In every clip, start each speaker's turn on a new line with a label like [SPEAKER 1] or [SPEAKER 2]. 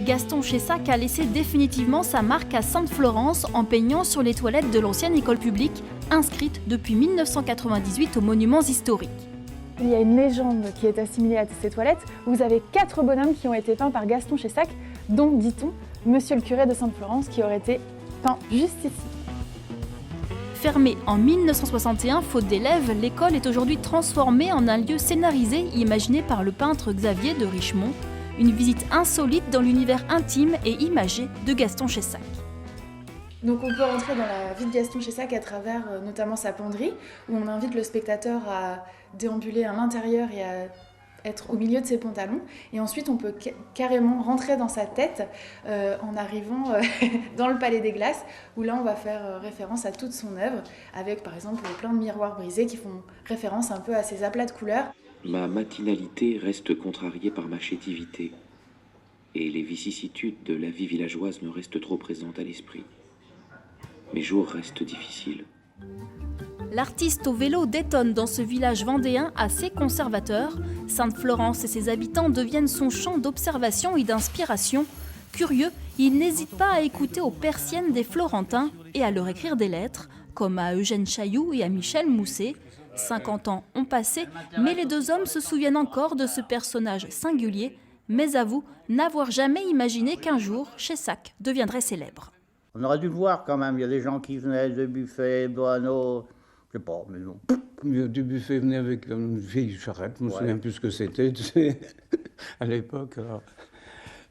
[SPEAKER 1] Gaston Chessac a laissé définitivement sa marque à Sainte-Florence en peignant sur les toilettes de l'ancienne école publique, inscrite depuis 1998 aux monuments historiques.
[SPEAKER 2] Il y a une légende qui est assimilée à ces toilettes. Vous avez 4 bonhommes qui ont été peints par Gaston Chessac, dont, dit-on, Monsieur le curé de Sainte-Florence qui aurait été peint juste ici.
[SPEAKER 1] Fermée en 1961 faute d'élèves, l'école est aujourd'hui transformée en un lieu scénarisé imaginé par le peintre Xavier de Richemont, une visite insolite dans l'univers intime et imagé de Gaston Chessac.
[SPEAKER 2] Donc on peut rentrer dans la vie de Gaston Chessac à travers notamment sa penderie, où on invite le spectateur à déambuler à l'intérieur et à être au milieu de ses pantalons. Et ensuite on peut carrément rentrer dans sa tête en arrivant dans le Palais des Glaces, où là on va faire référence à toute son œuvre, avec par exemple plein de miroirs brisés qui font référence un peu à ces aplats de couleurs.
[SPEAKER 3] Ma matinalité reste contrariée par ma chétivité, et les vicissitudes de la vie villageoise me restent trop présentes à l'esprit. Mes jours restent difficiles.
[SPEAKER 1] L'artiste au vélo détonne dans ce village vendéen assez conservateur. Sainte-Florence et ses habitants deviennent son champ d'observation et d'inspiration. Curieux, il n'hésite pas à écouter aux persiennes des Florentins et à leur écrire des lettres, comme à Eugène Chailloux et à Michel Mousset. 50 ans ont passé, mais les deux hommes se souviennent encore de ce personnage singulier, mais avouent n'avoir jamais imaginé qu'un jour, Chessac deviendrait célèbre.
[SPEAKER 4] On aurait dû le voir quand même, il y a des gens qui venaient de Buffet, Boano, je sais pas, mais non.
[SPEAKER 5] Du Buffet venait avec une vieille charrette, je me souviens plus ce que c'était, tu sais, à l'époque.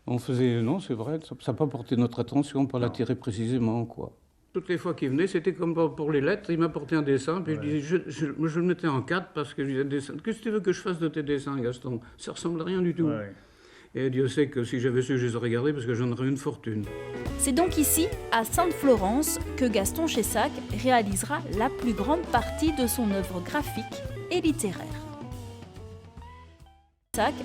[SPEAKER 5] On faisait, non, c'est vrai, ça n'a pas porté notre attention, pas l'attirer précisément, quoi. Toutes les fois qu'il venait, c'était comme pour les lettres, il m'apportait un dessin, puis je le mettais en 4 parce que je disais, qu'est-ce que tu veux que je fasse de tes dessins, Gaston? Ça ressemble à rien du tout. Ouais. Et Dieu sait que si j'avais su, je les aurais gardés parce que j'en aurais une fortune.
[SPEAKER 1] C'est donc ici, à Sainte-Florence, que Gaston Chessac réalisera la plus grande partie de son œuvre graphique et littéraire. Chessac